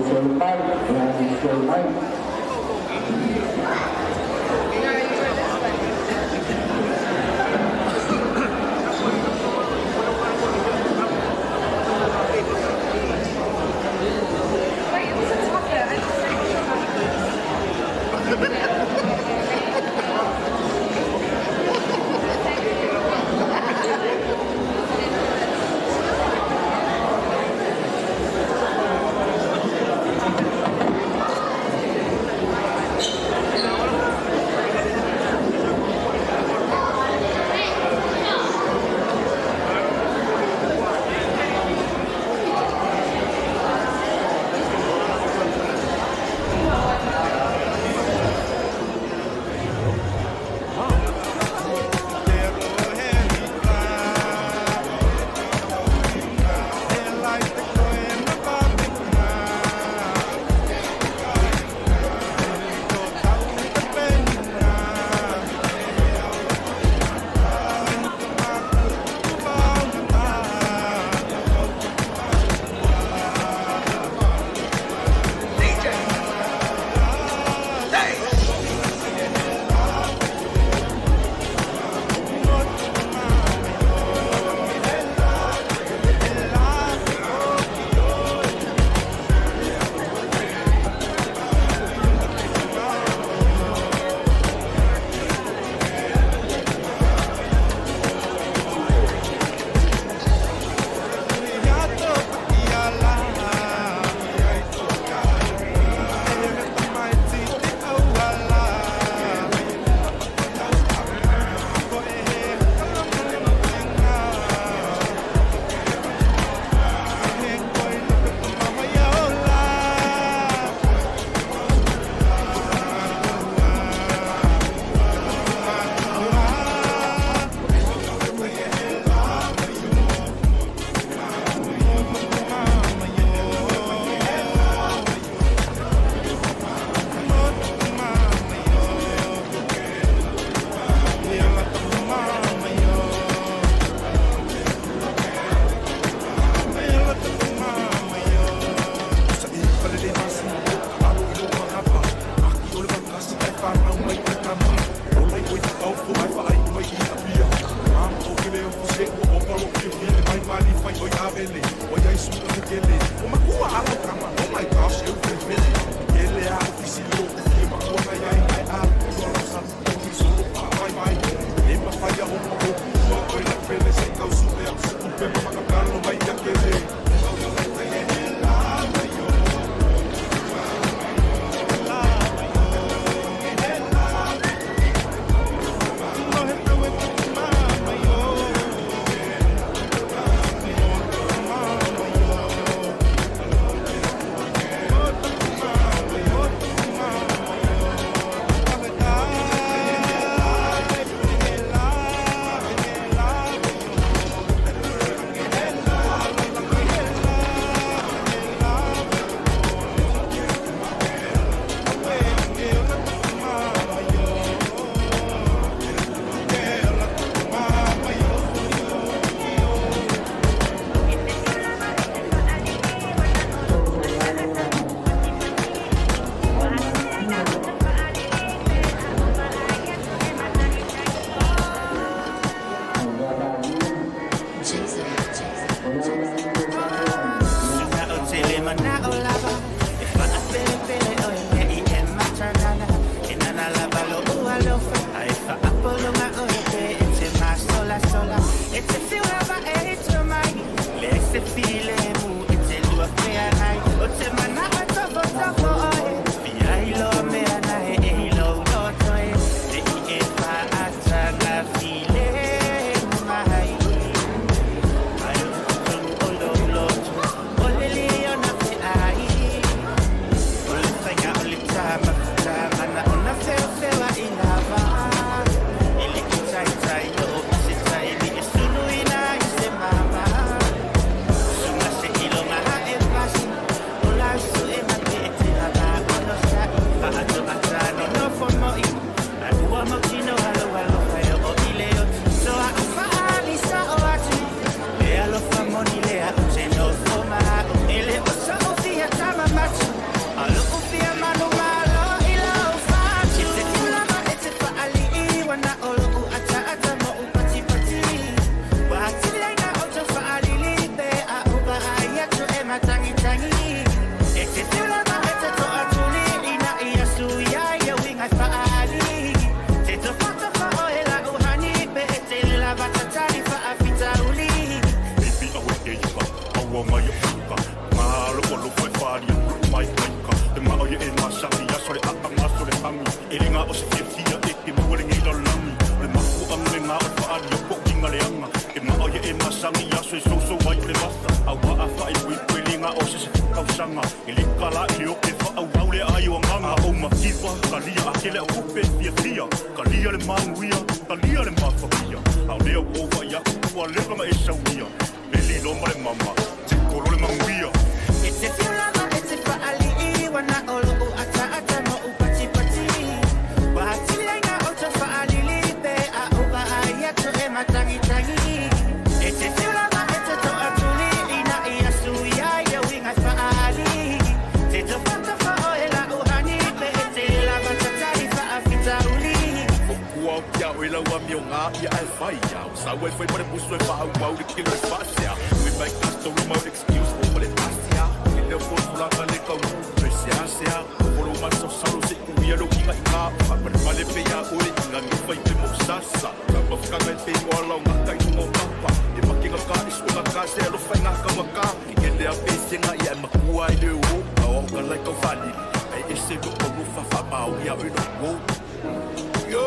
seu pai, a sua mãe. mai maika te mao ye e masaki ya sore apa nga sore hangi e ringa o se fia e te mua ringi la langi le maku ame nga o whaari o po kinga le anga e mao ye e masangi ya sore so wai le wasa a wa a whai pui ringa o se kausanga e le kala i le o ke wha au au le ai o nganga o makiwa kalia a kele o kupe fia kalia le manguia kalia le mawhakia au leo o wa ya kua leka ma e sauia Beli loma le mama, te kolo le manguia. E te fiolama, e te whaali wana olo o ata no u pati pati. Wahati ainga o te whaali lipe a uga ai atu e matangi tangi. E te fiolama, e te toa tuli ina i asu ia ia winga whaali. Te to whata whao e la uhani pe e te lava tatari whaafita uli. Kua kia o ila ua mio ngā ia e whai au. Sau e whai pare pusu e whau wau le kilo e whasea. We make that story more excuse for what it asia. Ile o fula ka le kau prese asea. Oro maso salo se kuia lo kinga inga. Pare pale pe ya ore inga mi whai te mo sasa. Kapa whakanga e te ingo alau ngaka i tungo papa. E makinga ka isu ngaka se alo whai ngaka maka. Ike lea pese nga ia e makua i le uo. Awa ka lai kau whali. E ese do o rufa whamau ia o ino uo. Yo!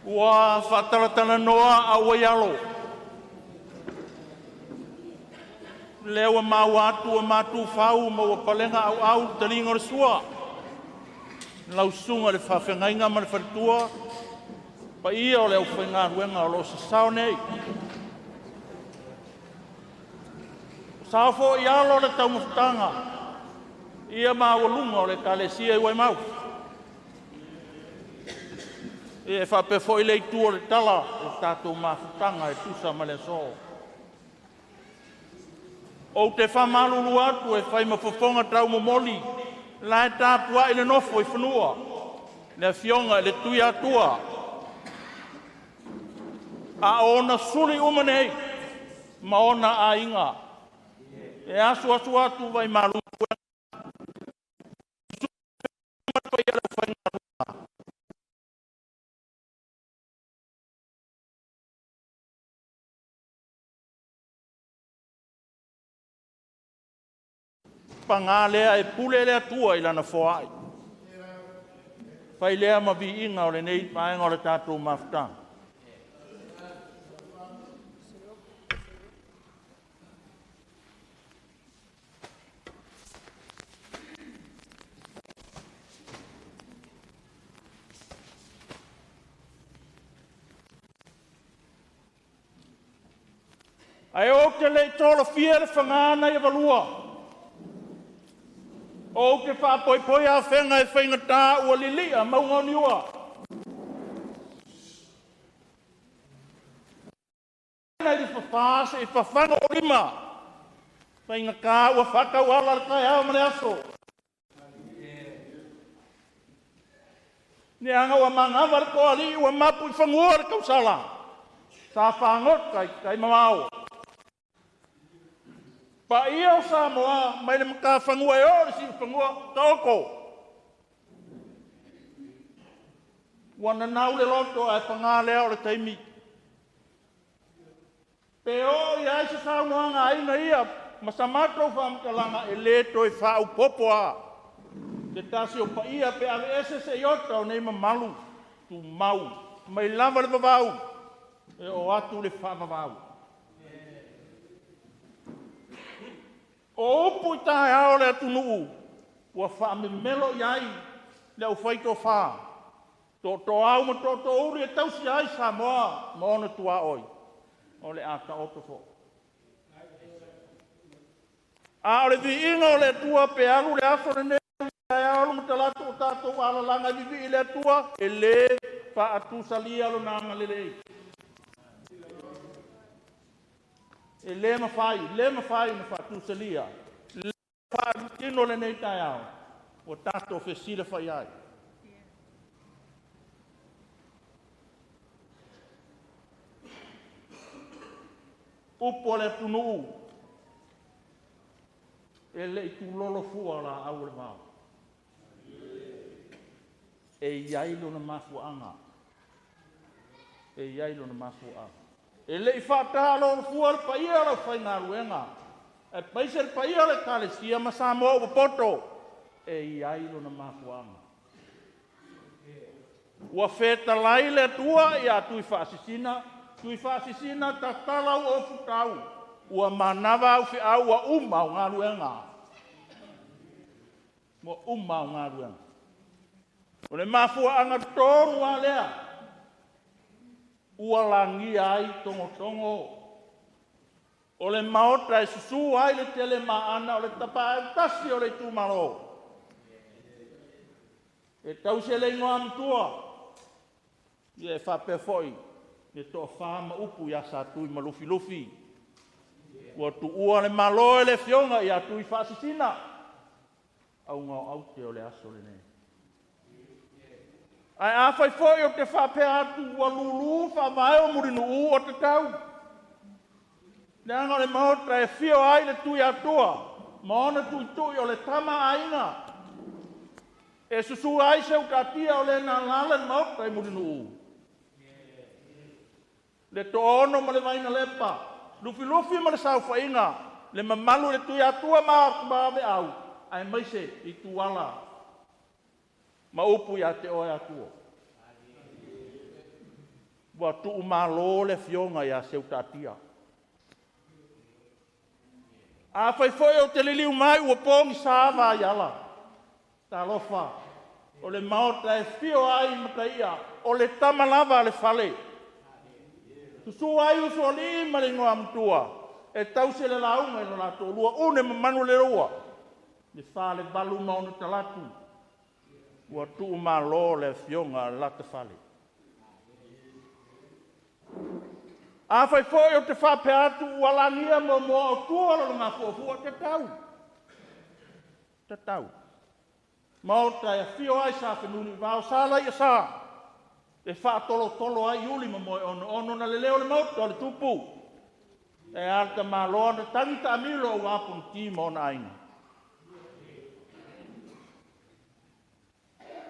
Ua whataratana noa a waialo. Lewa mau atu a matu whau ma ua palenga au taringa o sua. Lau sunga le whawhengainga ma le wharitua. Pa ia o leo whainga ruenga o lo sa sao nei. Sao fo ialo le tau mawhtanga. Ia maa walunga o le kalesia i wai mau. E whapefo i lei tua le tala o tātou mawhtanga e tusa ma le so. O te whamalulu atu e whai mawhafonga trau momoli. La e tāpua i le nofo i whanua. Le fionga i le tui atua. A ona suri umanei. Ma ona a inga. E asu atu vai malu. Pangalea e pule lea tua i lana foai. Pai lea ma vi inga o le nei paenga o le tātou mawhtanga. Ai o te le tolo fia le whangana i walua. O ke whapoi a whenga e whainga tā ua lilia maunga niua. Nei di whawhase i whawhanga o rima. Whainga kā ua whakau ala le kai au mane aso. Ni anga ua mangawa le koa li ua mapu i whangua le kausala. Sa whangot kai mamau. Pa ia o Samoa, mai le maka whangua e ori si whangua toko. Wana nau le loto ai whangā lea o le taimi. Pe o ia isa saunoanga aina ia, ma sa matou whamkalanga e le toi whau popoa. Te tasi o pa ia pe ave ese se iota o nei mamalu, tu mau. Mai lava le vavau, e o atu le whamavau. O upu i tae ao le atu nuu, ua wha me melo iai le au whaito wha. Tō au ma tō uri e tausi ai Samoa, ma ona tua oi. O le ata otofo. A o le vi inga o le tua pe alu le aso le neu, e alu ma talatu o tātou ala langa vivi i le tua, e le wha atu sali alo nanga le lei. E le mawhai na whatu salia. Le wha tino le nei tai au. O tato whesira whai ai. Upo le tunuu. E le i tu lolo fua la au le mau. E iailo na mafuanga. E iailo na mafuanga. E le i whātalo fua le paia la whainga ruenga. E paise le paia le kalesia ma Samoa ua poto. E i ailo na mafuanga. Ua wheta lai le tua i a tui whaasisina. Tui whaasisina ta talau o futau. Ua manawa au whi au ua umau ngā ruenga. Mua umau ngā ruenga. O le mafuanga tonu a lea. Ua langi ai tongo. O le maota e susu ai le tele maana o le tapa e tasi o le tūmaro. E tause le ingoa mtua. Ia e whape foi. E toa whama upu ia sa tui malufi. Ua tu ua le malo e le fionga ia tui whaasisina. Au ngau au te o le aso le nei. Ai a fai foi o te whape atu ua lulu whamai o murinu u o te tau. Neanga le maota e whio ai le tui atua. Maona tui o le tama ainga. E susu ai se ukatia o le nalala le maota e murinu u. Le to ono ma le vaina lepa. Lufi ma le sau whainga. Le mamalu le tui atua maave au. Ai maise i tuala. Ma upu ia te oe atua. Wa tu malo le fionga ya seu tatia. A fai foi o te liliu mai ua pongi sāwa yala. Ta lofa. O le maota e fio ai mataia. O le tamalava le fale. Susu ai usu o li ma le ngoa mtua. E tau se le launga ino lato lua. Une mamanu le rua. Le fale balu maunu talatu. Ua tu malo le fionga lata fale. A fai foi o te whape atu ua langia mo o tuara ngā fuafua te tau. Te tau. Maota e fio ai sa whenuni vau sa lai a sa. E wha tolo ai uli mo ono na le leo le maota le tupu. E arta maloa na tangita amilo o wapun ti mo na ainga.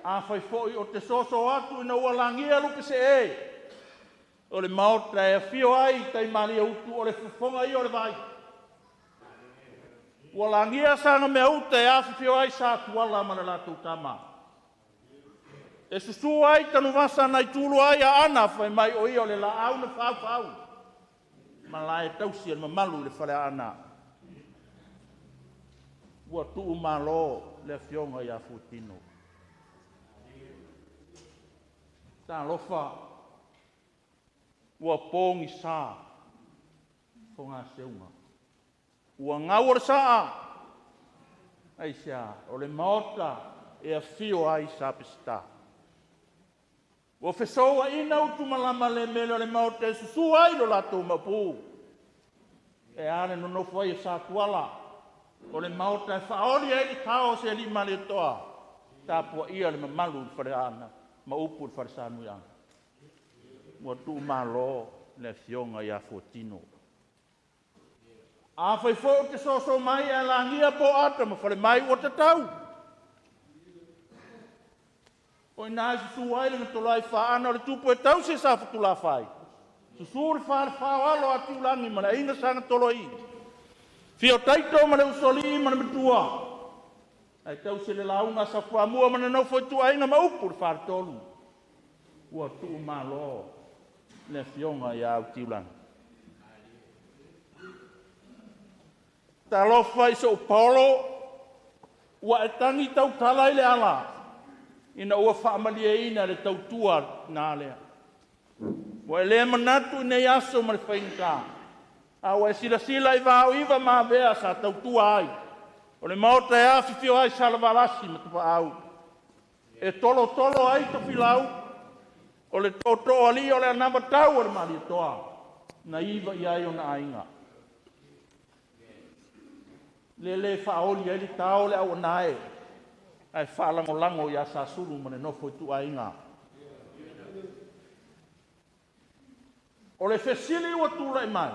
A fai foi o te soso atu ina ua langia lupe se e. O le maota e fio ai tai malia utu o le fufonga i o le vai. Ua langia sanga mea uta e afi fio ai sa tuala mana lātou tama. E susu ai tanu vasa nai tulu ai a ana fai mai o i o le la au na fau. Ma la e tausi ma malu le fale ana. Ua tuu malo le fionga i a futino. Tā lofa. Ua pongi sa ko ngā seunga. Ua ngawar sa ai sia o le maota e a fio ai sa pista. Ua fesoa ina utu malama le mele o le maota e susu ai lo lato mapu. E ane no nofu ai sa tuala. O le maota e whaori e li kao se li male toa. Tāpua ia le mamalu whare ana. Ma upu whare sa nuianga. Ua tu malo le fionga ia fotino. A fai fo te soso mai e langia po ata ma fale mai o te tau. O ina su ai le tolai fa ana le tupu e tau se sa futula fai. Su suri fa alo atu langi ma le inga sanga toloi. Fio taito ma le usoli ma le metua. Ai tau se le launga sa fuamua ma le no foi tu ainga ma upu le fa tolu. Ua tu malo. Le fionga ia au tiulang. Ta lofa i so Paulo, ua e tangi tau talai le ala, ina ua whaamalia ina le tau tua nā lea. Ua e lea manatu ina i aso ma le whainga. A ua e sila i vāo iwa mā vea sa tau tua ai. O le maota e afi fio ai salavalasi ma tupa au. E tolo ai to filau, o le toto ali o le anamba tau o le mali toa. Na iwa i ai o na ainga. Le whaoli ai li tau le au nae. Ai whalango i a sa suru ma le nofo i tu ainga. O le fesili ua tula i mai.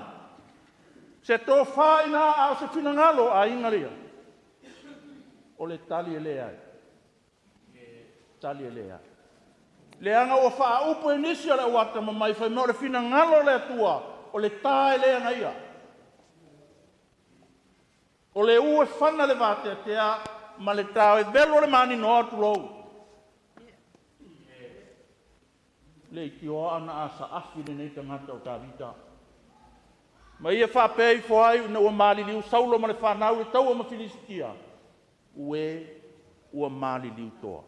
Se tō whaina au se finangalo a inga ria. O le tali e le ai. Tali e le ai. Le anga ua wha upo e nisi ala wata ma mai whai mea o le fina ngalo le atua o le tae le anga ia. O le ue whana le vate a tea ma le tau e velo le mani no atu lou. Le i o ana asa afi le nei tangata o tā vita. Ma ia wha pēi fōai na ua mali liu saulo ma le whanau le tau ma Filistia. Ue ua mali liu toa.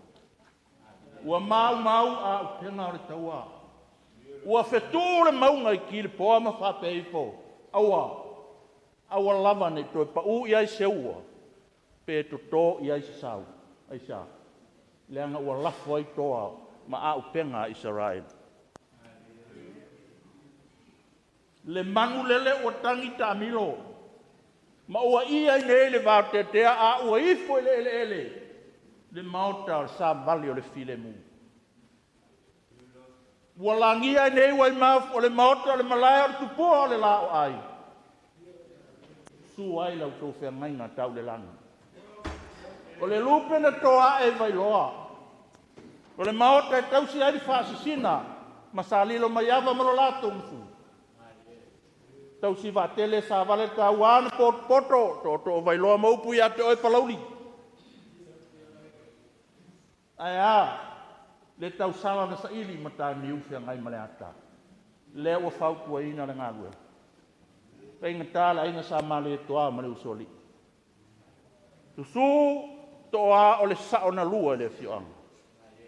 Ua mau a upenga o le taua. Ua whetu le maunga i ki le poa ma whapei fō. Aua lava nei toi pa u i ai se ua. Pē to tō i ai se sau. Ai sa. Leanga ua lafo ai toa ma a upenga Israel. Le manu lele ua tangi ta amilo. Ma ua i ai nei le vau te tea a ua ifo ele. Le maota o sa vali o le file mu. Ua langia nei wai maf o le maota o le malaya o le tupua o le lao ai. Su ai lau tau whea ngainga tau le langa. O le lupe na toa e vai loa. O le maota e tau si ai di whaasisina. Ma sa lilo mai ava maro lato msu. Tau si va tele sa vale tau wana poto. Toto vai loa maupu i ate oi palauli. Ai le tau sala na sa ili mata ni ufia ngai male ata. le ua fautuaina le galue paigata laʻiga sa maletoa ma le usoli tusu toʻā o le sasa'o na lua i le afio'aga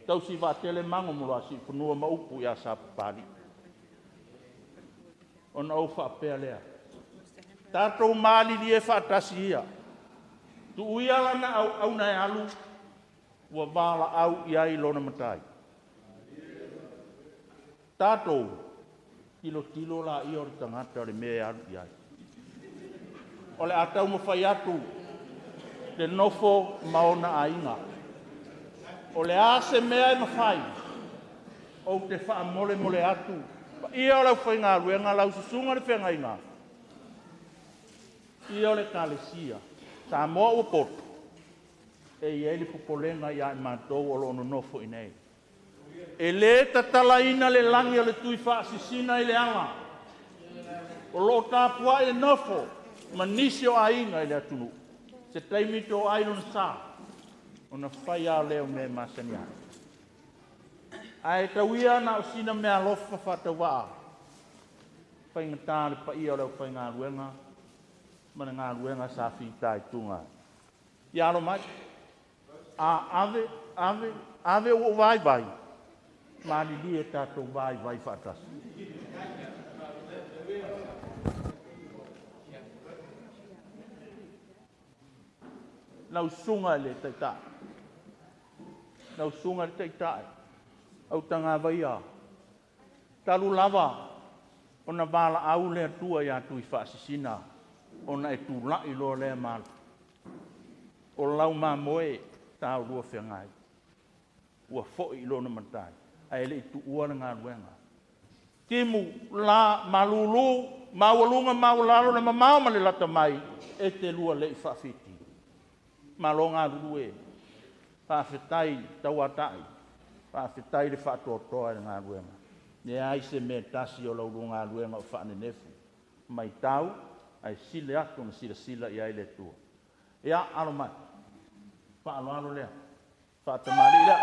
tausi vaatele mago mo lo asiʻipunua ma upu iā sa papali ona ou faapea lea tatou malili e faatasi ia tuuia lana auauna e alu ua valaau i ai lona matai tatou tilo laia o le tagata o le mea e alu i ai o le a tau mafai atu le nofo ma ona aiga o le a se mea e mafai ou te faamolemole atu paia o lau faigaluega lau susuga le feagaiga ia o le kalesia sa moa ua poto e iai le popolega iā e matou o loo nonofo i nei e lē tatalaina le lagi o le tui faasisina i le ala o loo tapuaʻi le nofo ma nisi o aiga i le atunuu se taimi to ai lona sa ona fai a leo me masani ai ai tauia na osina me alofa faatauaa faigatā le paia o le aufaigaluega ma le galuega sa fitaituga ia lo mai a ave ua vaivai malili e tatou vaivai faatasi lausuga i le taitaʻi lausuga i le taitaʻi au tagavaia talu lava ona valaau le atua iā tui faasisina ona e tulaʻi loa lea malo o lau mamoe taulua feagai ua foʻi i lona matai ae leʻi tuua le galuega timu la malūlū maualuga maulalo le mamao ma le lata mai e te lua leʻi faafiti malo galulu e faafetai tauataʻi faafetai le faatoatoa i le galuega lea ai se mea tasi o laulu galuega o faanenefu mai tau ae sile atu ma silasila i ai le atua ia alo mai faaloalo lea faatamaliʻi lea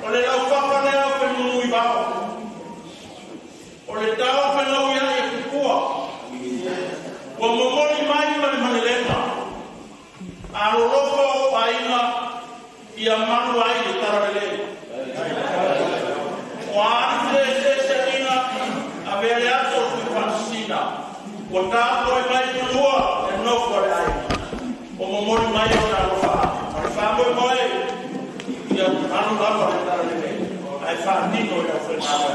O le lau whaka lea pe nui bao. O le tau pe lau ia e kukua. Ua momori mai mani mani lenga. A loroko o painga ia manu ai le tarawele. O ane se se ina a vele aso ki whansina. O tāko e mai tulua e noko le ai. O momori mai o nā rofa. O le whamoi moe ia manu lava le tarawele. Ai whanino e a whenawa.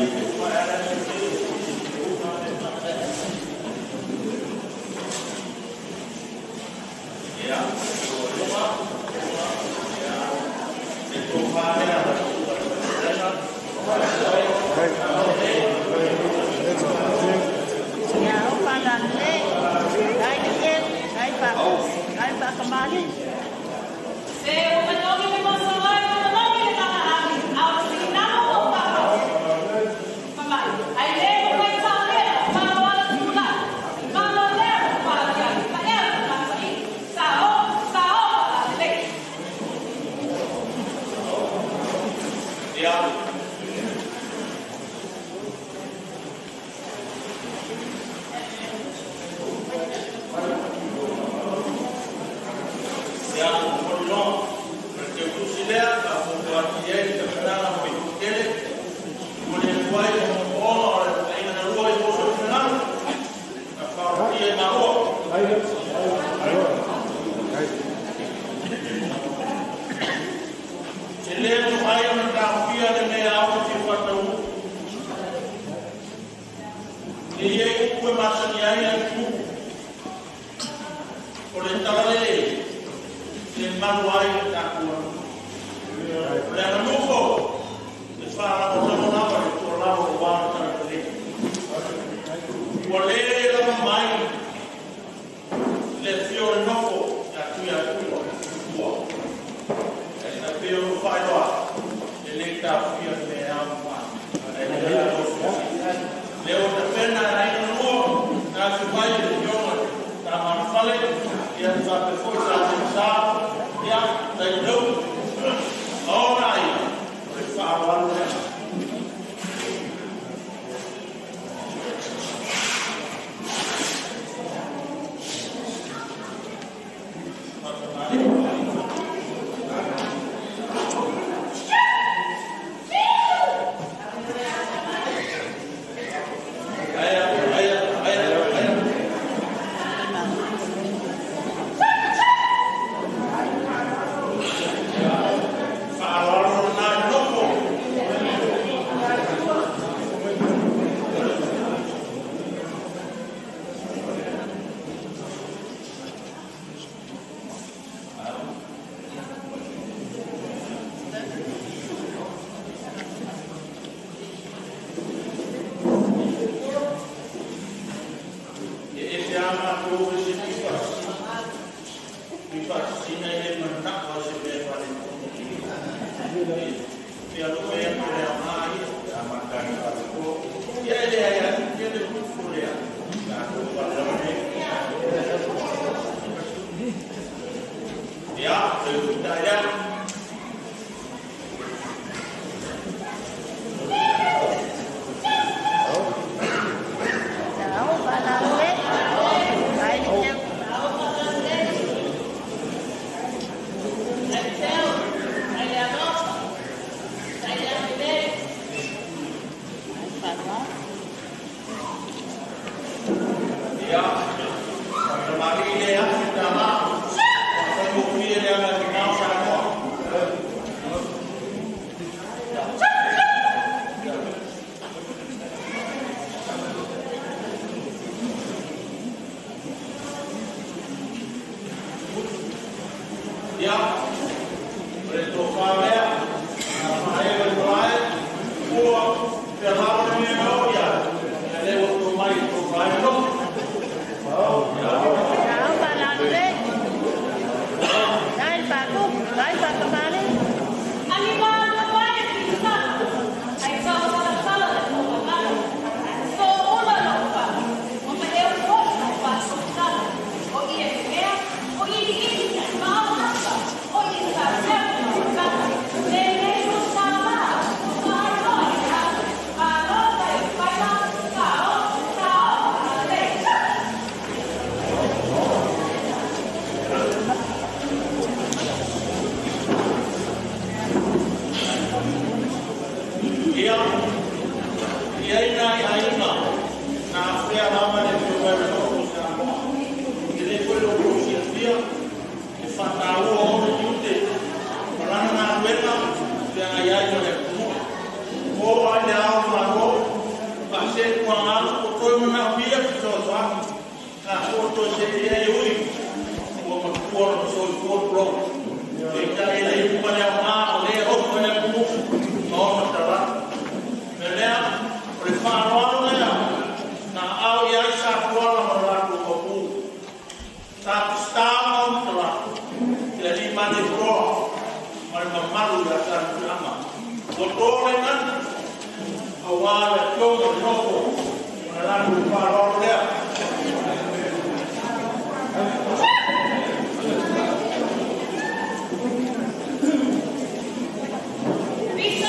Thank you. Visa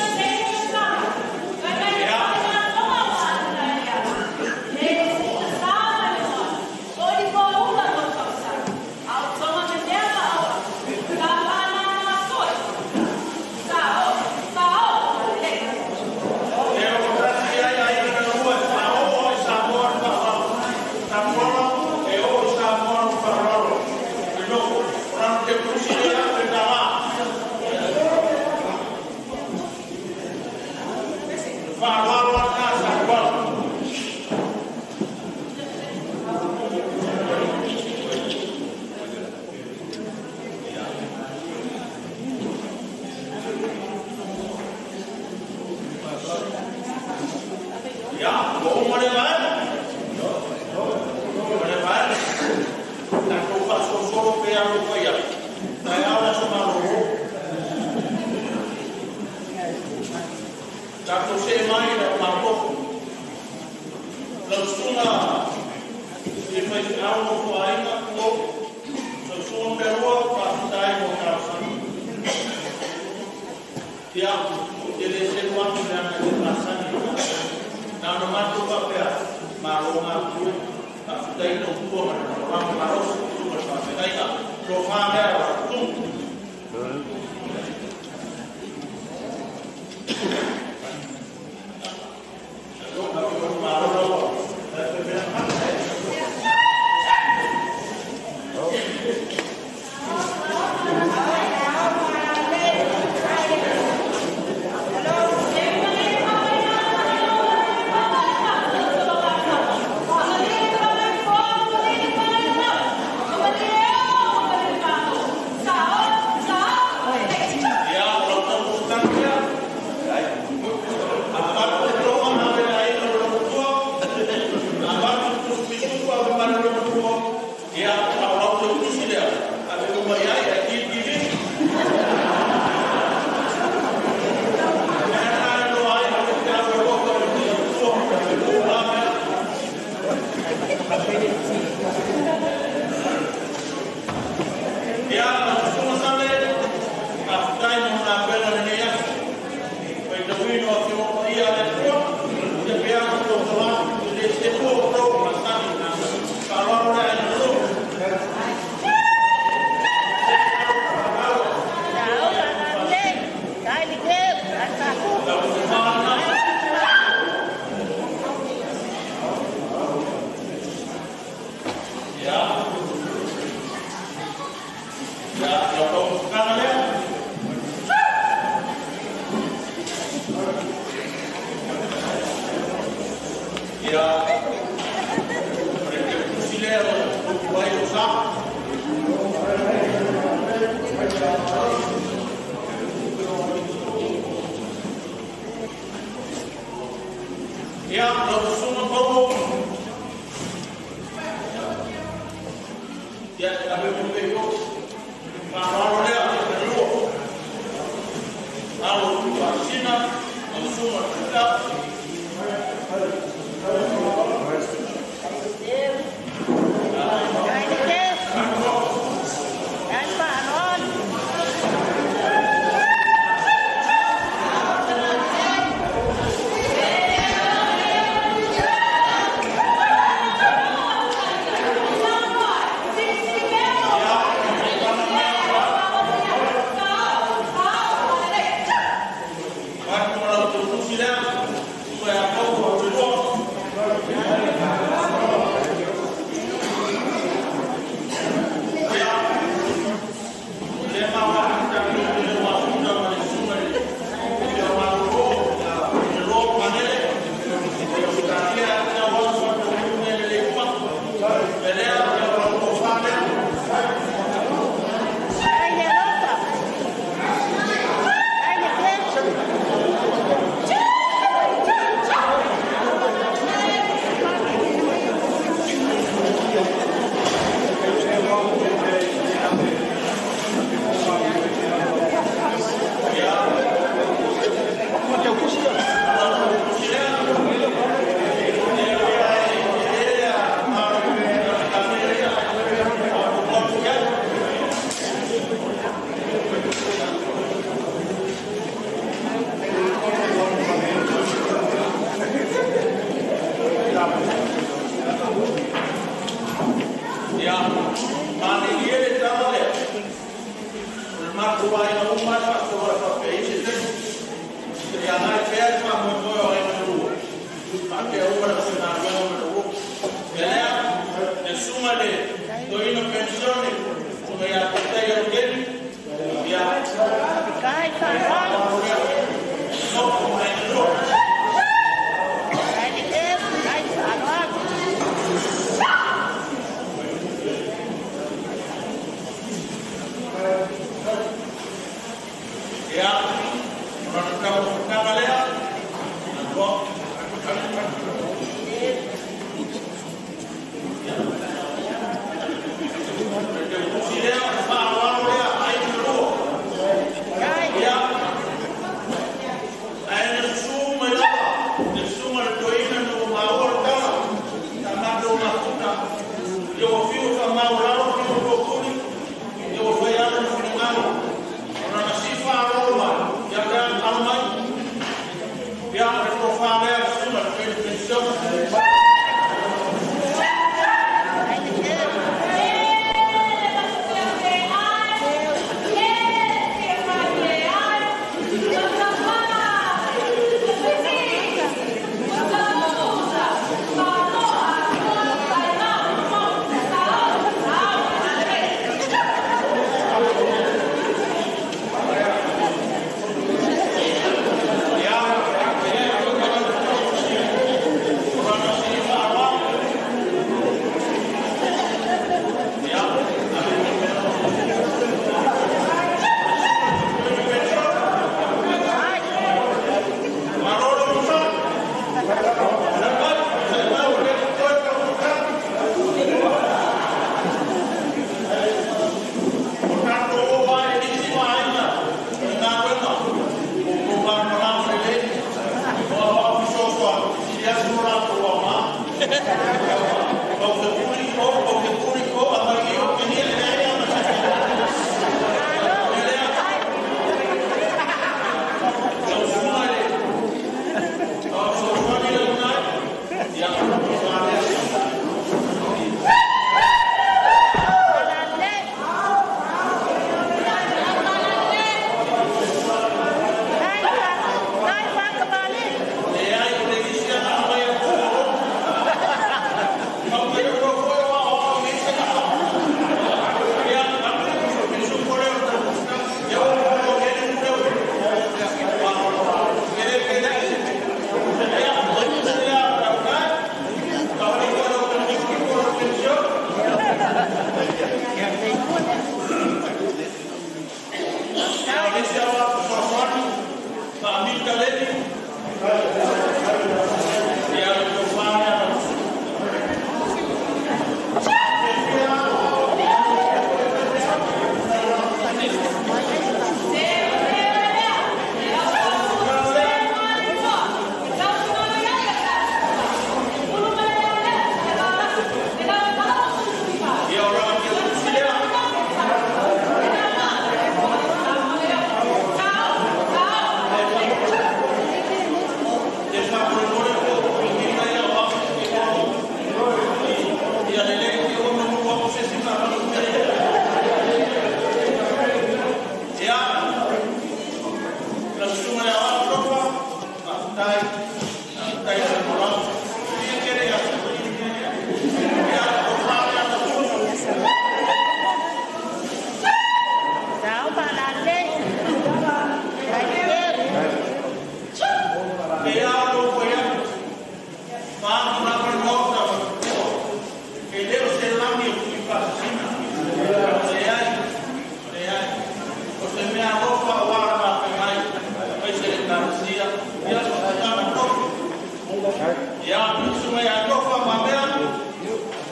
Ya, semua yang kau faham apa?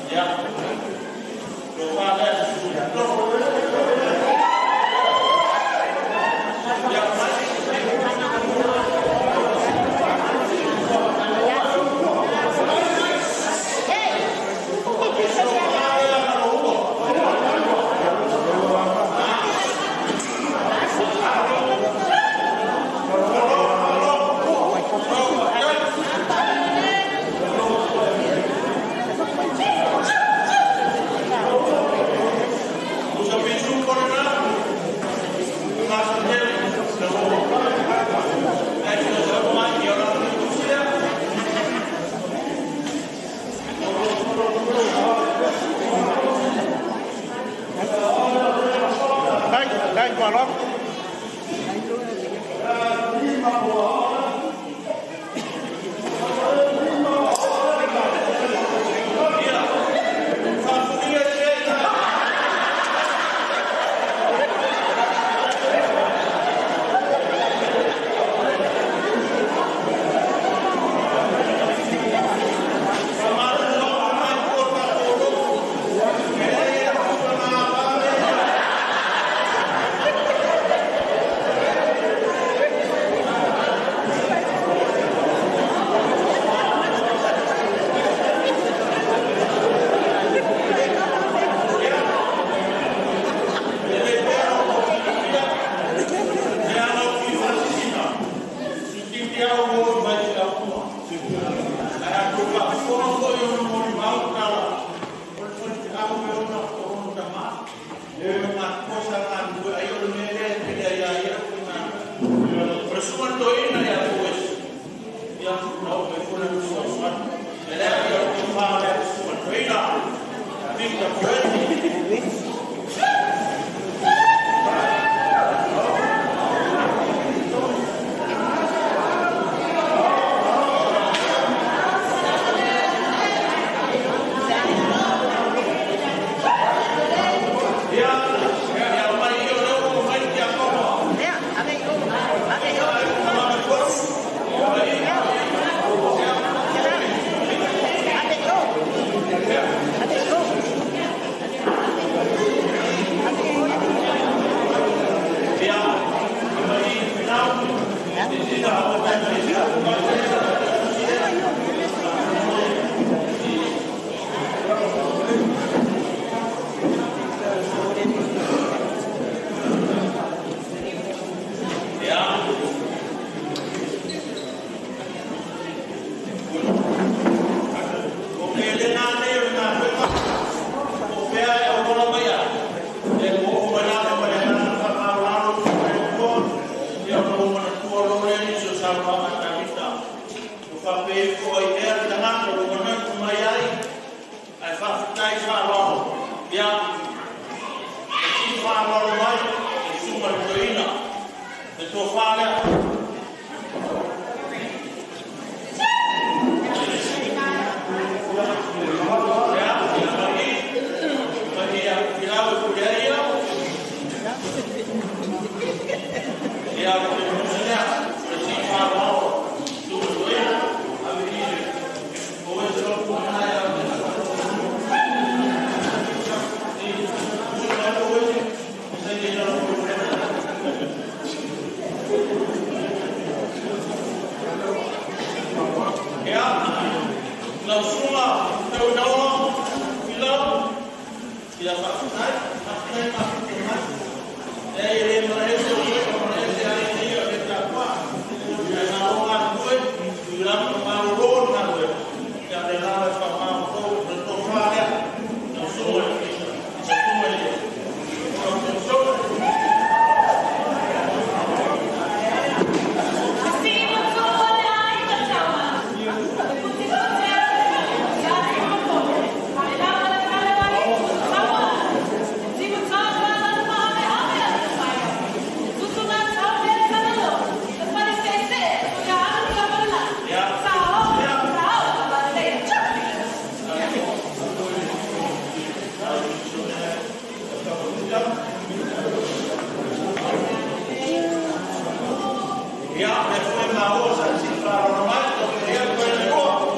Ya, kau faham Ja, met voor mijn oor zijn, zie ik waar allemaal, dat ik heel veel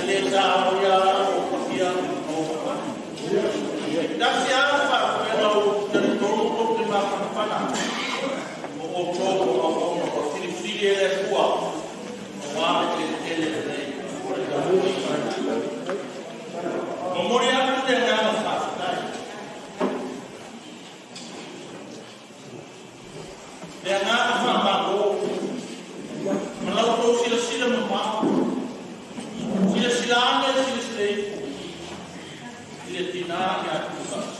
Ele já mori atu te ngana whaatai. Te ngana whaamako. Malau tau sila mamau. Sila ane, sila slei. Sila tina ni atu whaas.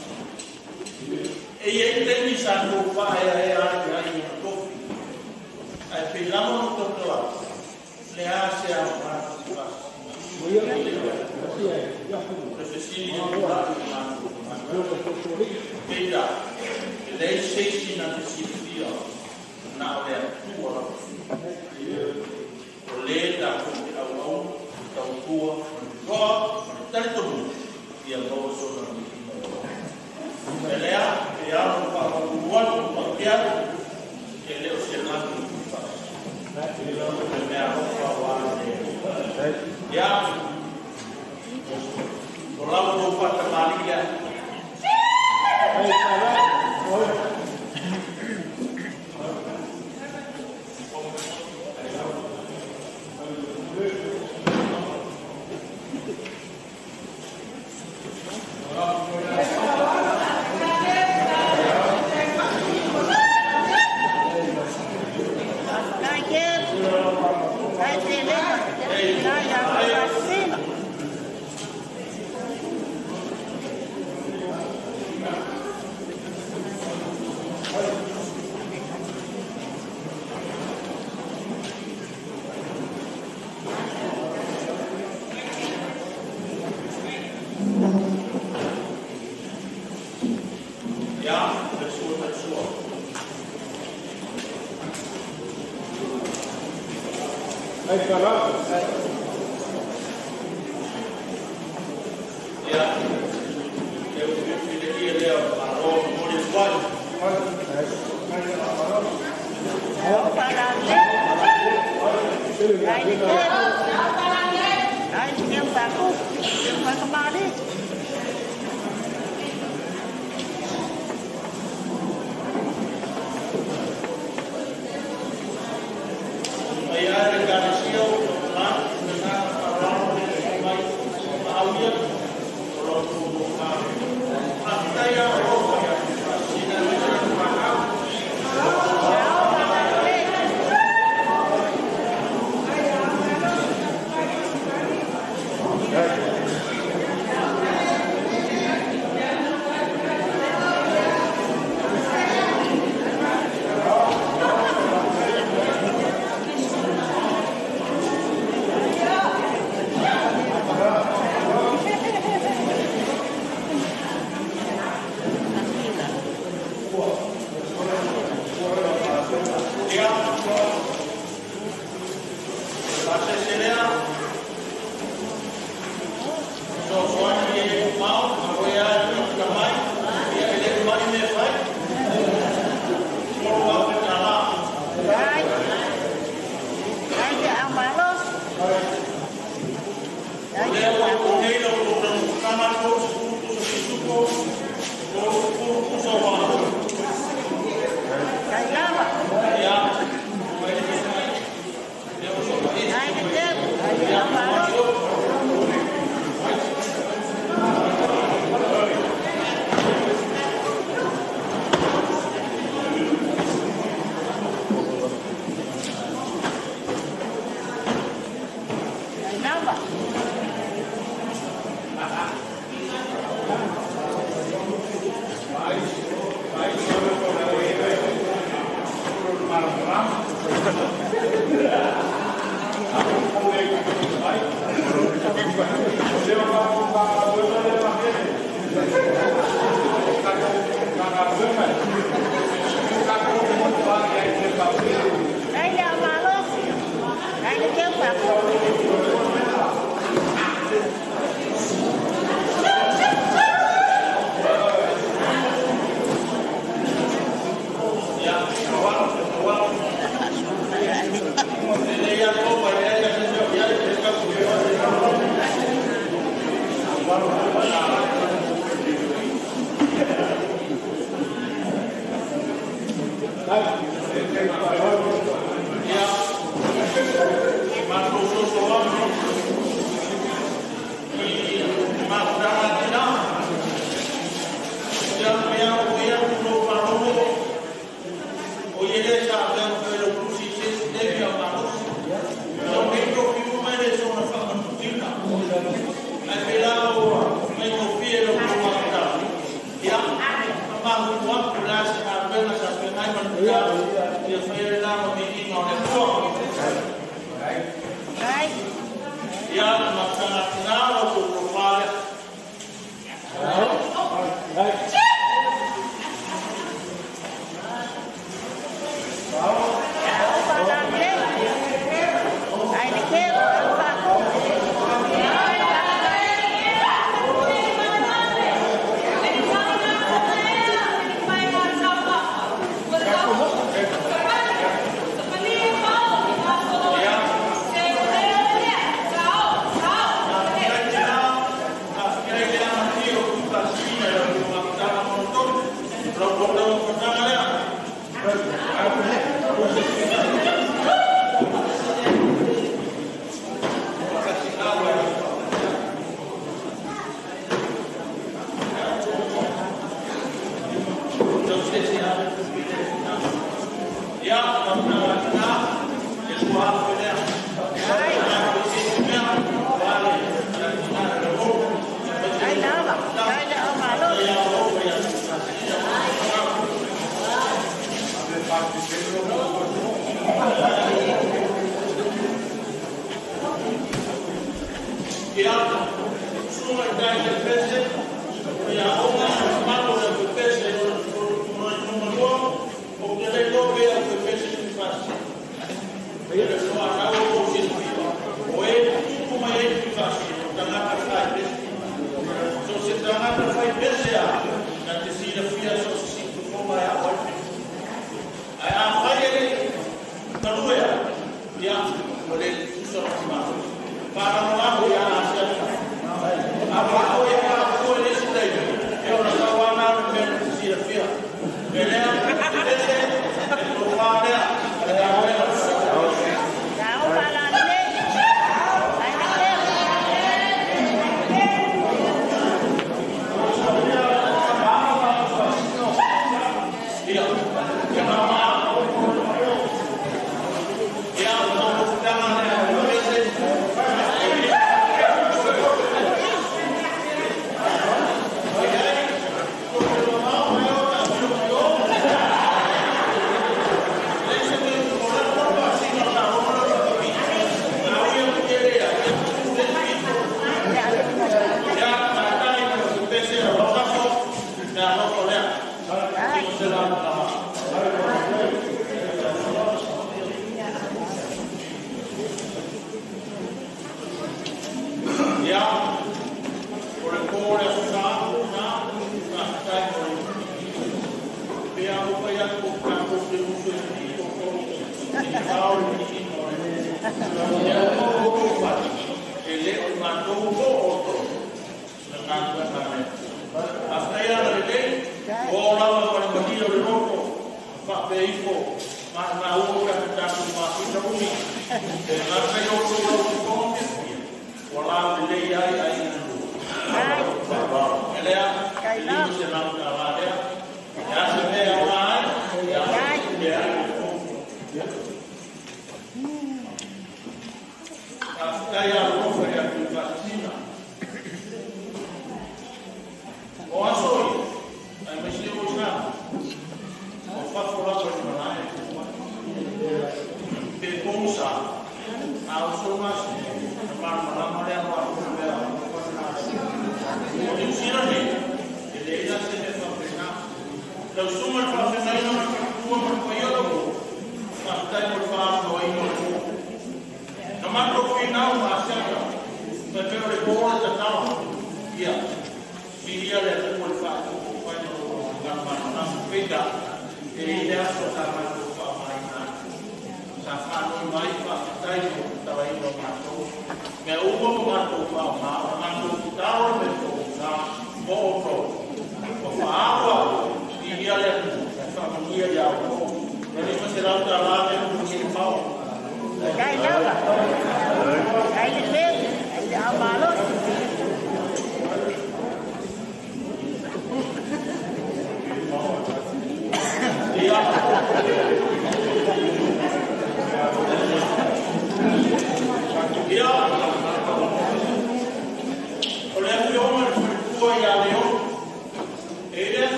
E te nisa ko whae ai ai tofi. Ai pilamo no totoa. Le hace a lei 16 na disciplina na hora tua o leda ao tua tanto e a boa só ela é a para o outro para que ele o se lá ya kalau lupa kembali ya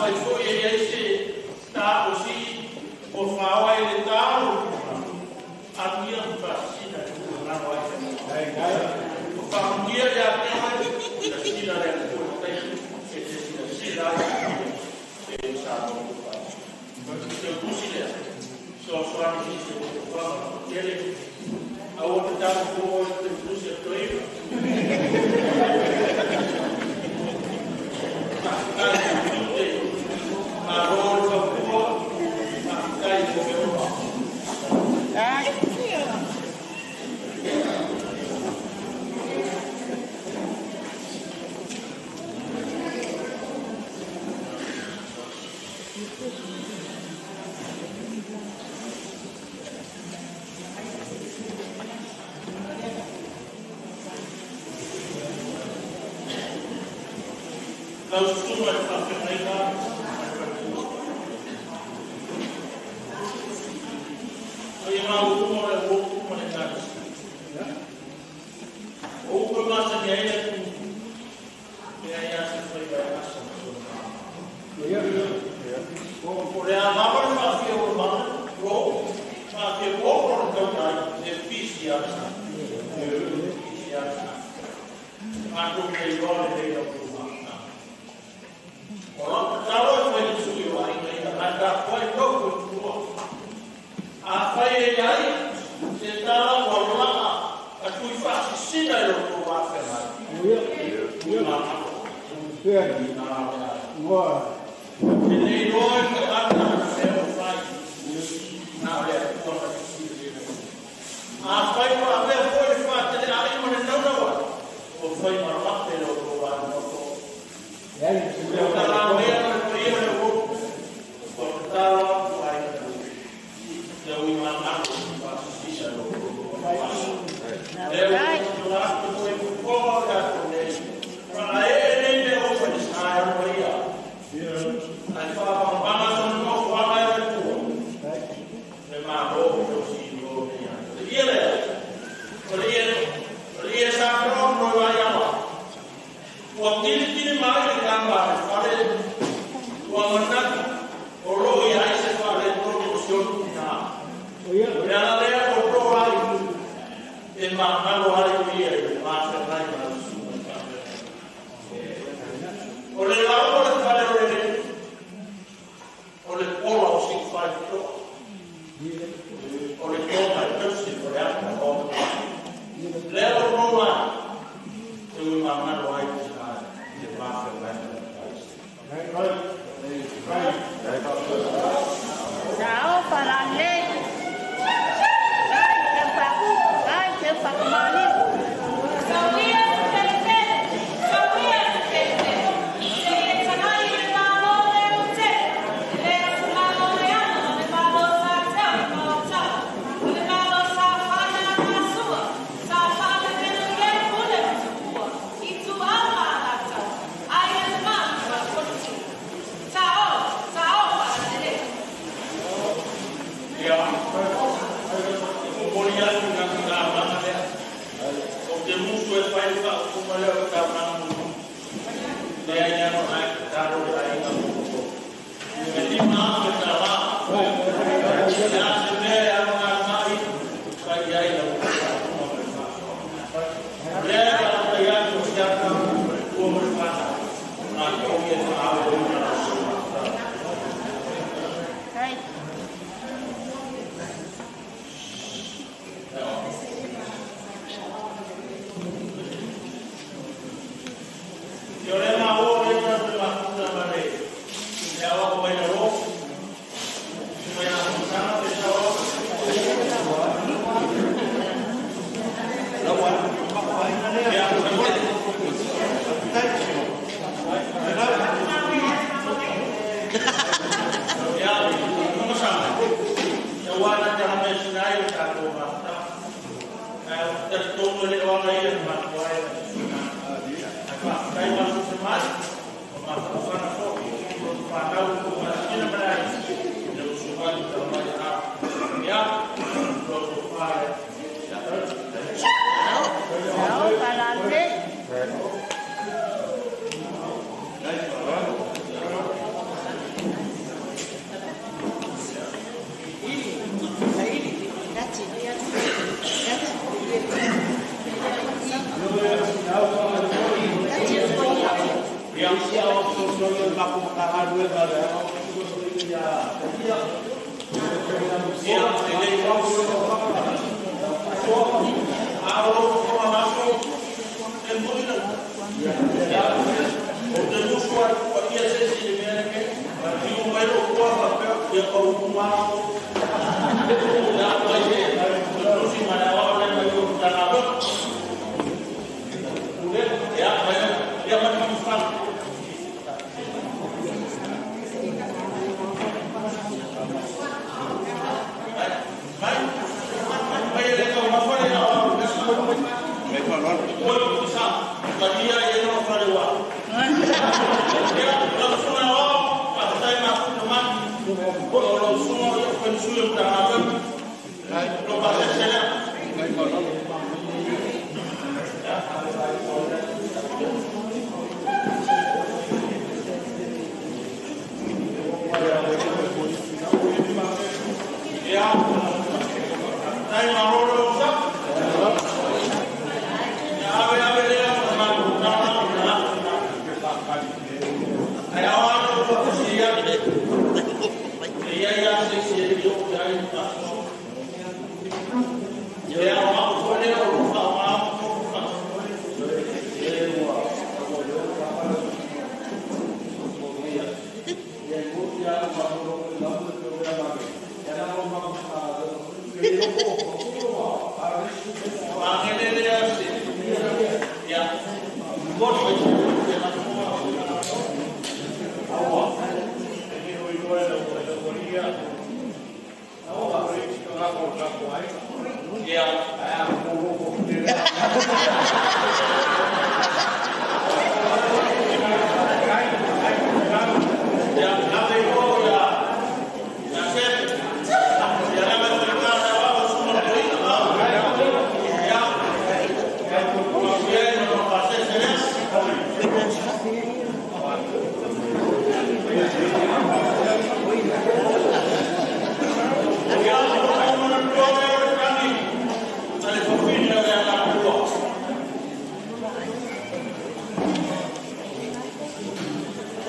Fai foi esse está così o fa o ele tal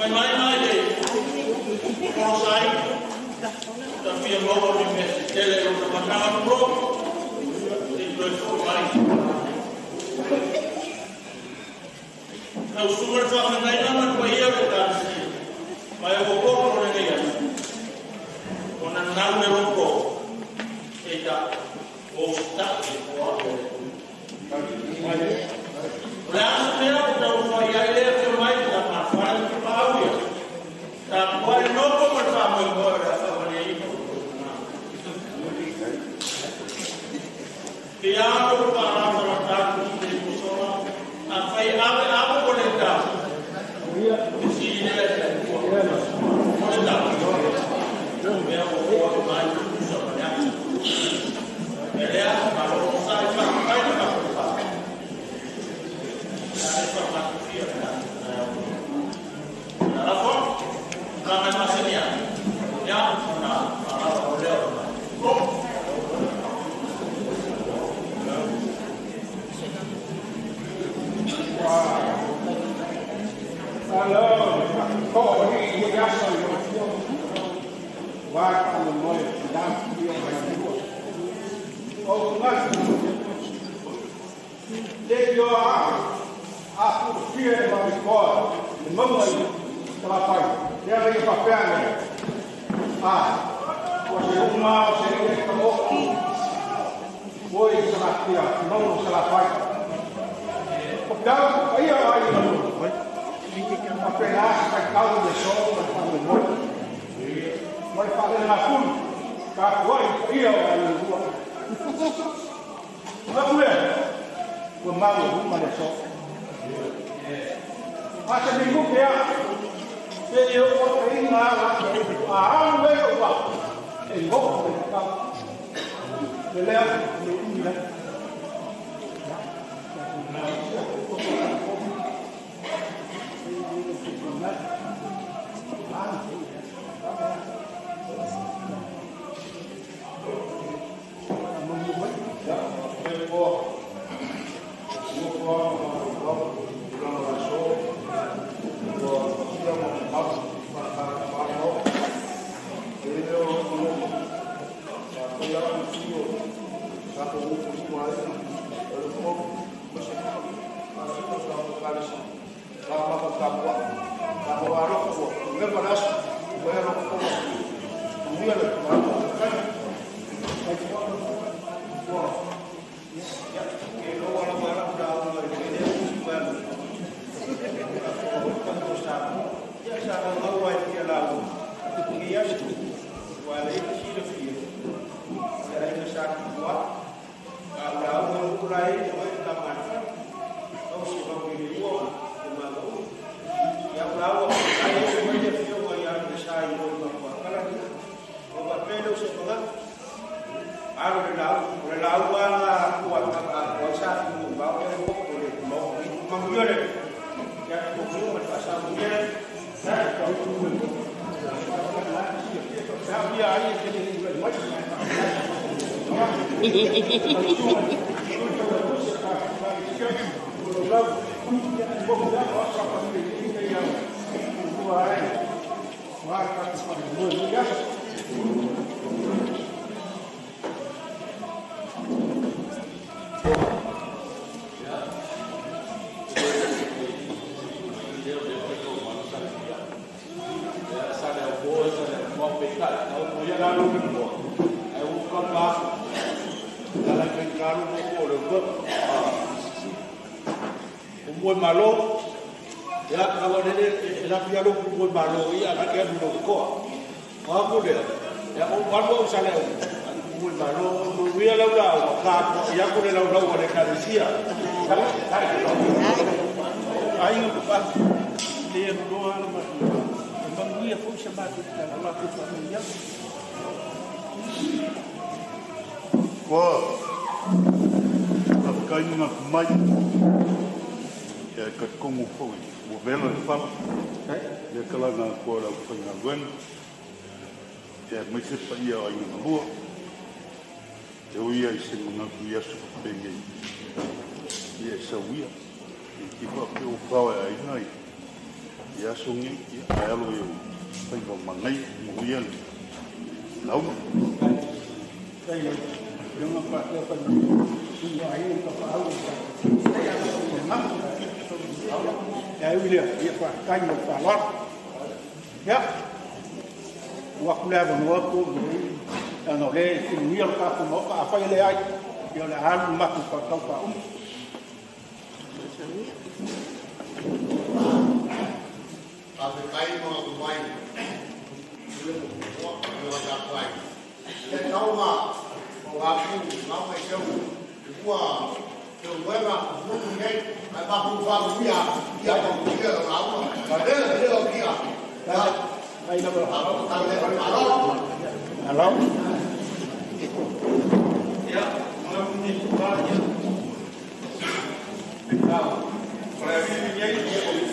Mai mai le. Ko sai. Ta fia logo ni me tele o ta kana pro. Ni pro so mai. Na usumar fa na ina man ko ia ta. Mai o ko ko ne ia. Ona na me ro ko. Eta o ta ko a. Lalu saya sudah upaya dia terbaik dalam masalah kepawai. Tak boleh nopo bersama orang sama ini. Dia berparah terhadap diri musuh. Apa boleh dah? Di sini boleh dah. Dia berbuat baik sebenarnya. Dia kalau saya sampai dapat ya sungi ya alu yo pai ko mangai muian lau dai yo yung apa ya pa sungo ai ko pa au ya William ya pa kai mo pa lot ya wa kula ba no ko no le ni yo ka ko ka pa le ai yo la han ma ko ka pa Tapi kain mau kuai, mau ada kuai. Dan kau mah mau aku, mau macam gua, gua mah bukan ni, aku bukan dia, dia bukan dia orang. Ada dia dia. Baik nak Kalau kita lihat kalau, halo ya malam ini banyak. Nah, kalau ini dia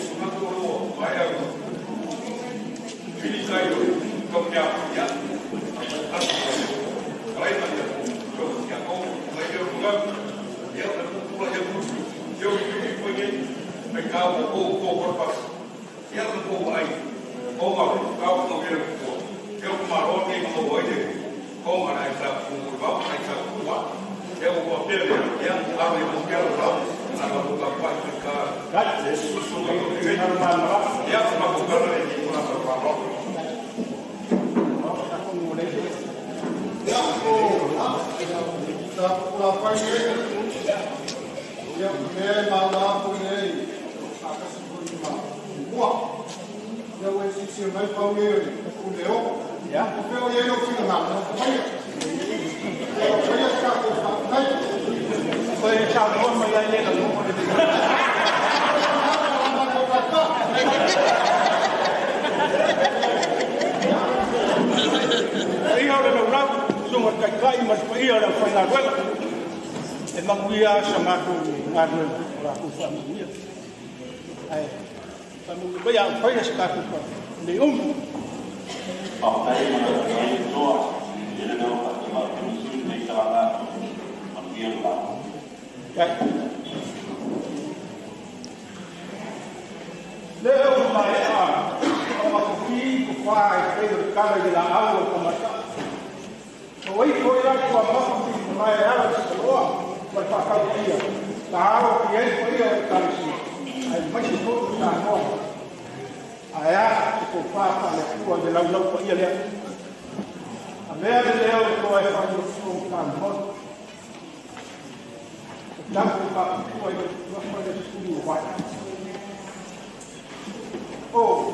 semua tu bayar. Ini saya kerja ya. Kalau ini kerja kau lagi bukan dia pula yang dia punya mereka kau berpas. Dia kau baik. Kau kau dia kemarin ni kau boleh. Kau ada isap kurang, isap kuat. Dia kau pilih yang ada yang kurang. Nama bukan kuat mereka. Yesus sungguh dia semua bukan lagi kurang berapa. dia aku, tak apa ini. Dia memang aku ini, aku sebut gua. Dia wajib siapa kau ni, aku leo. ya Aku feel dia nak sini nak, aku bayar. Saya cakap tak. saya chào mừng mọi người lên là luôn bây giờ là đầu năm dùng một cảnh cây mà bây giờ là phải là quên để mong bia sang ngàn người là cũng phải một nhiều ai bây giờ phải là cả cũng phải để Ở đây mà được cái chua thì nó đâu phải mà cũng xin mình cho là bằng riêng là Đấy. Nếu mà ông mà có khi có khoai bây giờ các bạn là áo rồi còn mà thôi thôi ra qua nó không thì mai là sẽ lo mà phải cao kia tao kia bây giờ cần gì mấy chuyện tốt là ngon à có pha là của giờ lâu lâu có gì đấy à bây giờ leo coi phải được không cần hơn đang cố gắng quay được nó quay được nhiều vậy ô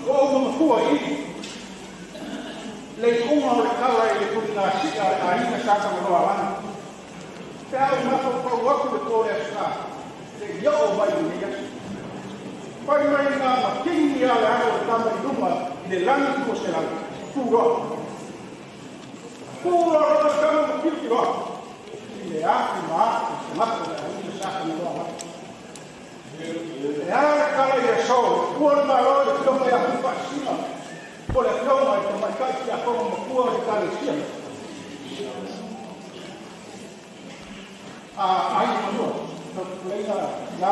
mà cuối lấy cũng mau được cái này cũng là sĩ là ai mà sao mà lo lắng cái mà không có được cô đẹp cả để dẫu vậy thì quay mấy mà kinh nghiệm là rồi ta mới đúng mà để lắng của sẽ là phù hợp nó có một chút đó ya cuma mat bisa keluar ya kalau ya show kuat malu itu mereka pasti boleh keluar itu mereka siapa mau kuat kali siapa ai malu mereka ya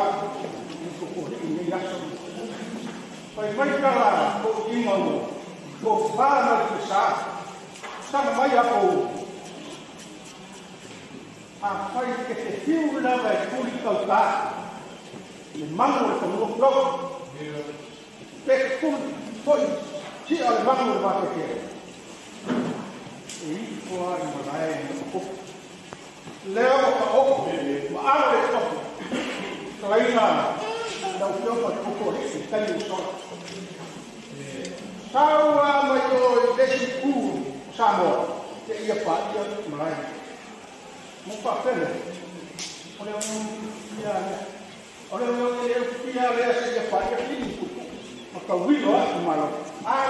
itu kuat ini ya mereka lah kau imam kau faham besar sama macam fai que se figura da escultura le mango de como blog que foi si al mango va a que e foi vai leo o ma abre o traina da o para o esse tem só sawa mayo desse cu samo que ia para mai một phát triển oleh dia sẽ phải cái gì mà cầu quý đó mà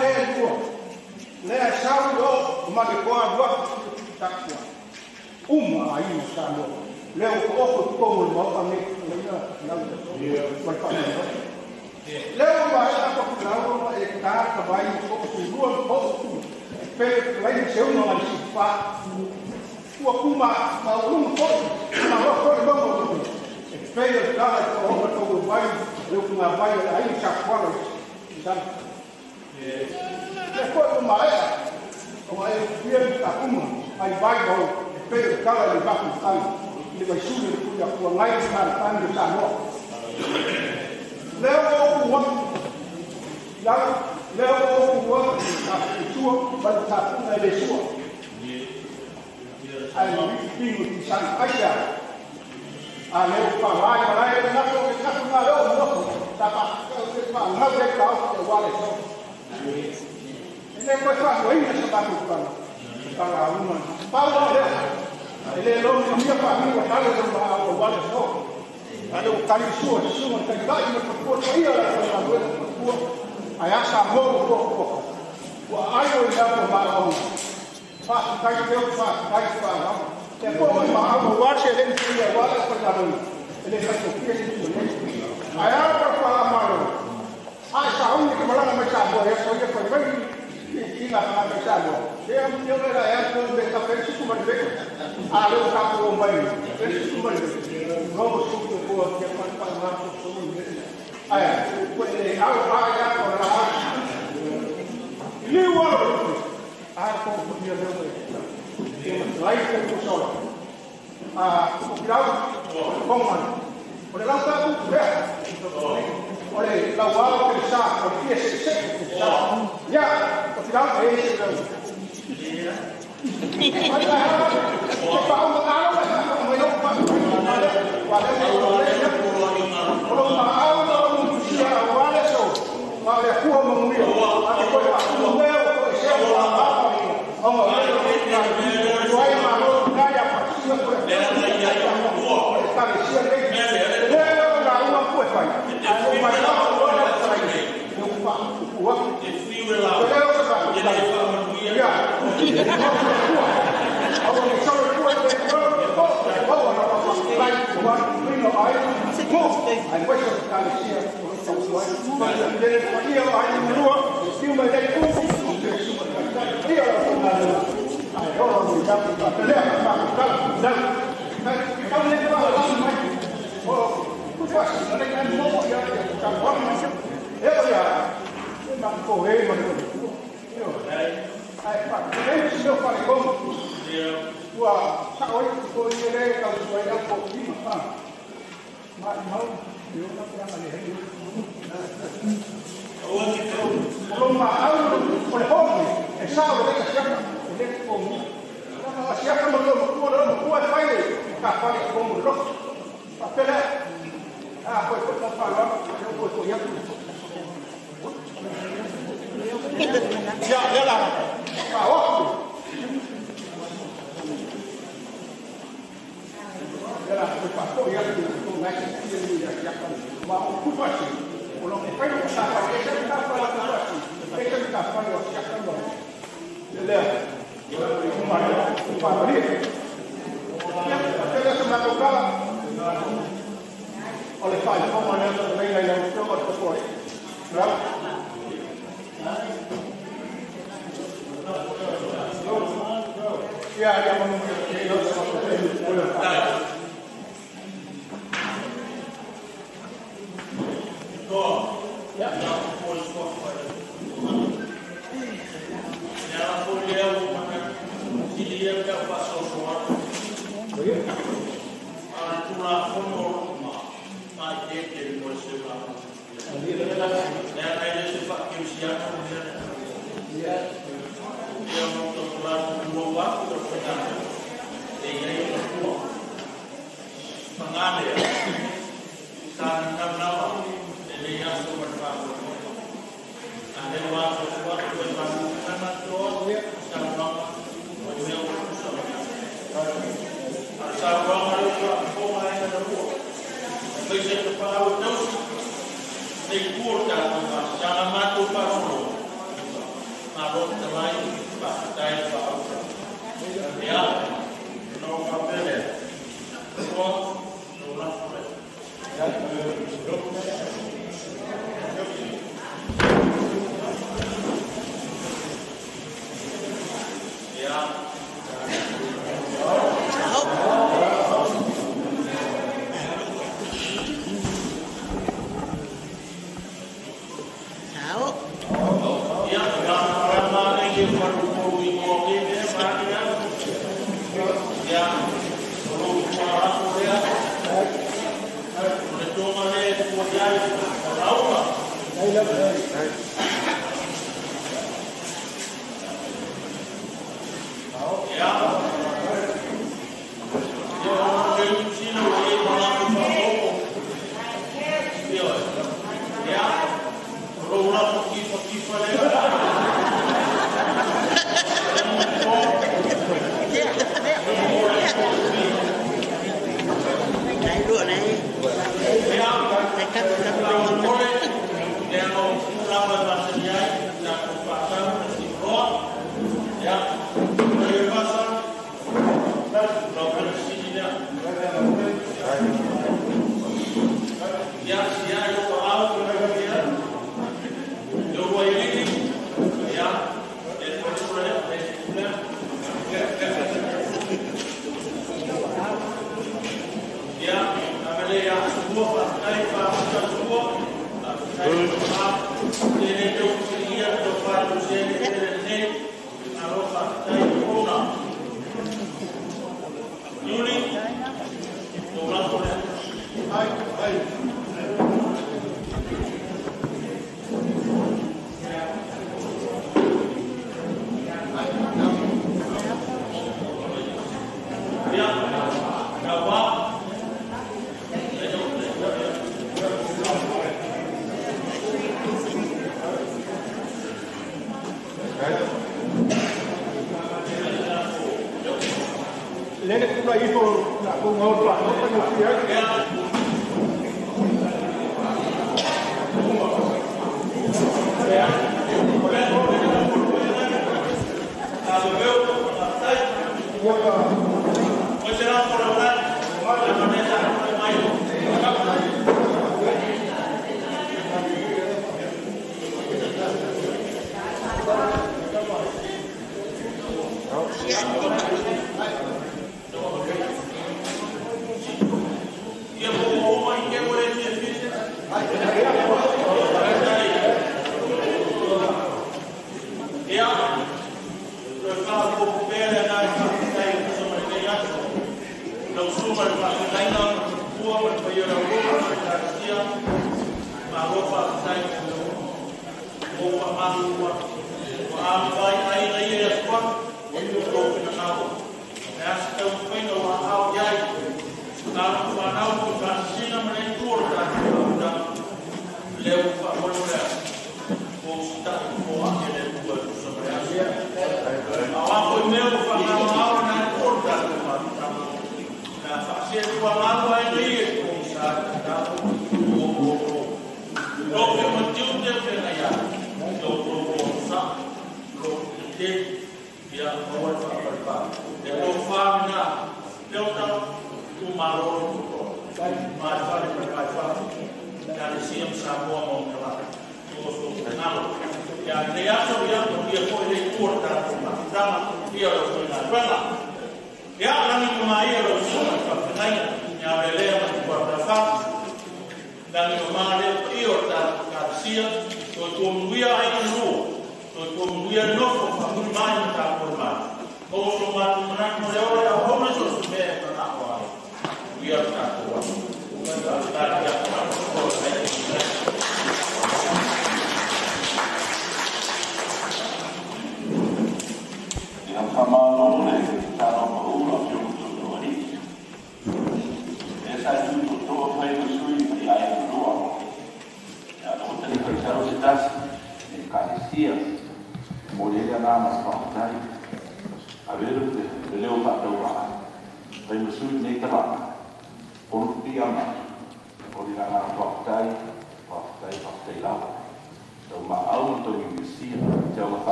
lên của lên sau đó mà cái qua đó chắc chắn ai mà sao đó leo có một máu tăng lên nó vẫn phải leo mà sao có leo mà ta cái bài có sự luôn có về lấy xéo nó là sự phá wakuma maulum ko ma wa ko ba mo ko feio cara que o homem todo vai, eu com a vai aí chacoalha, sabe? Depois uma é, dia tá uma, aí vai o feio cara ele vai com ele vai subir por a tua lá e tá no salão. Leva o outro, leva o outro, a sua, vai estar com ele sua. Aí o filho de São Paulo. Aleu falar, ele não está com nada, não está para não ter calça, eu vou levar. Ele depois faz o ainda está para uma. Paulo, ele não tinha família, nada do mal, vale só. Aí o cara sua, tem idade, mas por aí ela foi aí essa mão, aí eu já vou mal. Faz, cai Deus, faz, não. Depois o ar cheio de frio, agora é coisa ruim. Ele está com frio de frio. Aí ela vai falar mal. Ah, essa única que lá não me chamou, eu sou de foi bem na casa me chamou. Eu era ela, quando ele está feliz, como ele veio. Ah, eu estava com o banho. Feliz como ele veio. Vamos subir o povo, que é para falar com o som dele. Aí, ele, já para lá. E nem o ano. Ah, como podia ver lá tem o sol. O grau, como olha lá está o pé. Olha lá o ar que está, o que é seco. Já, o final é esse. Olha para uma água, mas não para uma água, não precisa olha só. Olha a cor no meio. A depois para o meu, o céu lá. Vamos lá.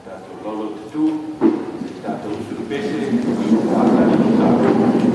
Tato Lolo Tutu, Tato Sulbese, Tato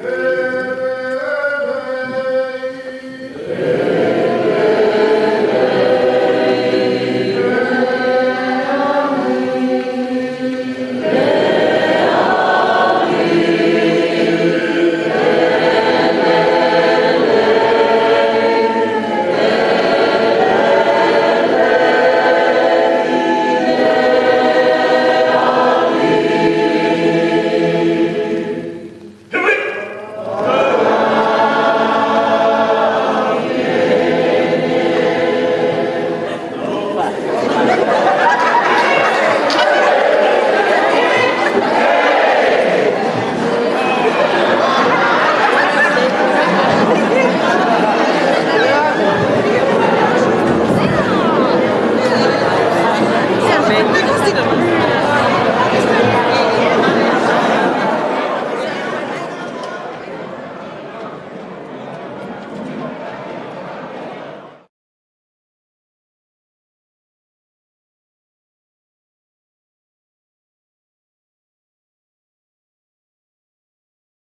Amen.